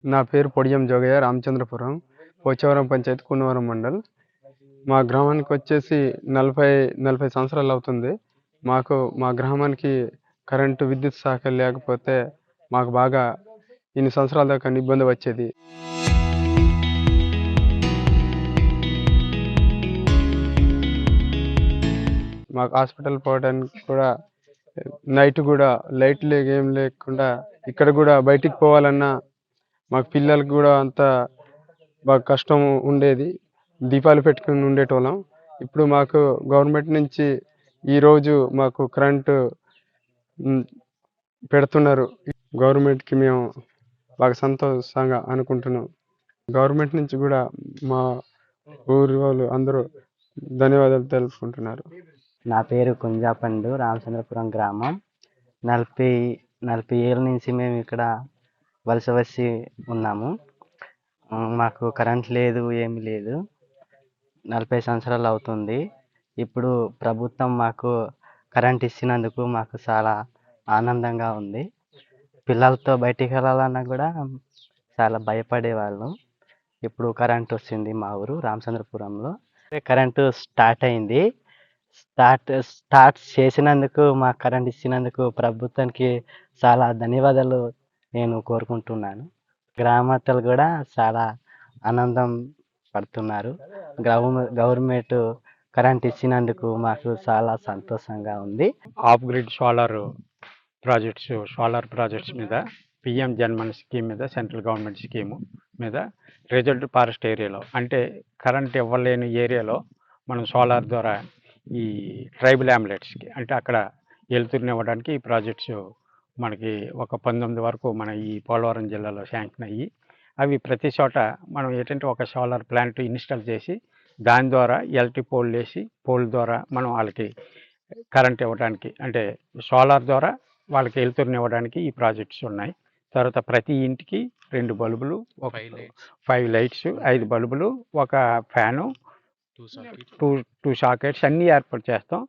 నా పేరు పొడియం జోగయ్య, రామచంద్రపురం, పోచవరం పంచాయతీ, కూనవరం మండల్. మా గ్రామానికొచ్చేసి 40 సంవత్సరాలవుతుంది. మా గ్రామానికి కరెంటు, విద్యుత్ శాఖ లేకపోతే మాకు బాగా ఇన్ని సంవత్సరాల దాకా ఇబ్బంది వచ్చేది. మాకు హాస్పిటల్ పోవడానికి కూడా నైట్ గూడా లైట్లు ఏం లేకుండా ఇక్కడ గూడా బయటికి పోవాలన్నా మాకు పిల్లలకి గూడా అంతా బాగా కష్టం ఉండేది. దీపాలు పెట్టుకొని ఉండేటోళ్ళం. ఇప్పుడు మాకు గవర్నమెంట్ నుంచి ఈరోజు మాకు కరెంటు పెడుతున్నారు. గవర్నమెంట్‌కి మేము బాగా సంతోషంగా అనుకుంటున్నాం. గవర్నమెంట్ నుంచి గూడా మా ఊరి వాళ్ళు అందరూ ధన్యవాదాలు తెలుపుకుంటున్నారు. నా పేరు కుంజాపండు, రామచంద్రపురం గ్రామం. 40 ఏళ్ళ నుంచి మేము ఇక్కడ వలస వచ్చి ఉన్నాము. మాకు కరెంట్ లేదు, ఏమీ లేదు. 40 సంవత్సరాలు అవుతుంది. ఇప్పుడు ప్రభుత్వం మాకు కరెంట్ ఇచ్చినందుకు మాకు చాలా ఆనందంగా ఉంది. పిల్లలతో బయటికి వెళ్ళాలన్నా కూడా చాలా భయపడేవాళ్ళం. ఇప్పుడు కరెంట్ వచ్చింది మా ఊరు రామచంద్రపురంలో. కరెంటు స్టార్ట్ అయింది. స్టార్ట్ చేసినందుకు, మాకు కరెంట్ ఇచ్చినందుకు ప్రభుత్వానికి చాలా ధన్యవాదాలు నేను కోరుకుంటున్నాను. గ్రామస్తులు కూడా చాలా ఆనందం పడుతున్నారు. గవర్నమెంట్ కరెంట్ ఇచ్చినందుకు మాకు చాలా సంతోషంగా ఉంది. ఆఫ్ గ్రిడ్ సోలార్ ప్రాజెక్ట్స్ మీద పిఎం జన్మన్ స్కీమ్ మీద, సెంట్రల్ గవర్నమెంట్ స్కీము మీద రిజర్వ్డ్ ఫారెస్ట్ ఏరియాలో, అంటే కరెంట్ ఇవ్వలేని ఏరియాలో మనం సోలార్ ద్వారా ఈ ట్రైబల్ హ్యామ్లెట్స్కి, అంటే అక్కడ వెలుతురునివ్వడానికి ఈ ప్రాజెక్ట్స్ మనకి ఒక 19 వరకు మన ఈ పోలవరం జిల్లాలో శాంక్షన్ అయ్యి, అవి ప్రతి చోట మనం ఏంటంటే ఒక సోలార్ ప్లాంట్ ఇన్స్టాల్ చేసి దాని ద్వారా ఎలక్ట్రిక్ పోల్ వేసి, పోల్ ద్వారా మనం వాళ్ళకి కరెంట్ ఇవ్వడానికి, అంటే సోలార్ ద్వారా వాళ్ళకి వెలుతురునివ్వడానికి ఈ ప్రాజెక్ట్స్ ఉన్నాయి. తర్వాత ప్రతి ఇంటికి 2 బల్బులు, 5 లైట్స్, 5 బల్బులు, ఒక ఫ్యాను, 2 సాకెట్స్ అన్నీ ఏర్పాటు చేస్తాం.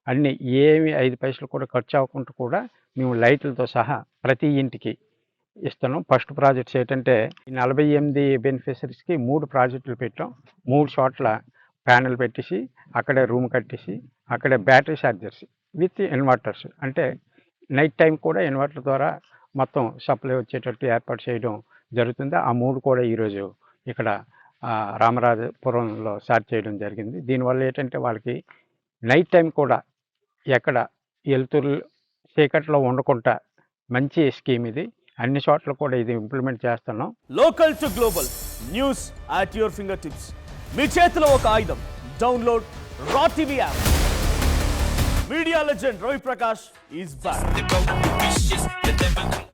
అన్నీ ఏమి 5 పైసలు కూడా ఖర్చు అవ్వకుండా కూడా మేము లైట్లతో సహా ప్రతి ఇంటికి ఇస్తున్నాం. ఫస్ట్ ప్రాజెక్ట్స్ ఏంటంటే 48 బెనిఫిషరీస్కి 3 ప్రాజెక్టులు పెట్టాం. 3 చోట్ల ప్యానెల్ పెట్టేసి అక్కడే రూమ్ కట్టేసి అక్కడే బ్యాటరీ ఛార్జర్స్ విత్ ఇన్వర్టర్స్, అంటే నైట్ టైం కూడా ఇన్వర్టర్ ద్వారా మొత్తం సప్లై వచ్చేటట్టు ఏర్పాటు చేయడం జరుగుతుంది. ఆ 3 కూడా ఈరోజు ఇక్కడ రామరాజపురంలో స్టార్ట్ చేయడం జరిగింది. దీనివల్ల ఏంటంటే వాళ్ళకి నైట్ టైం కూడా ఎక్కడ వెలుతురు చీకట్లో ఉండకుండా మంచి స్కీమ్ ఇది. అన్ని చోట్ల కూడా ఇది ఇంప్లిమెంట్ చేస్తున్నాం. Local to global news at your fingertips. మీ చేతిలో ఒక ఆయుధం. Download Raw TV app. Media legend Ravi Prakash is back.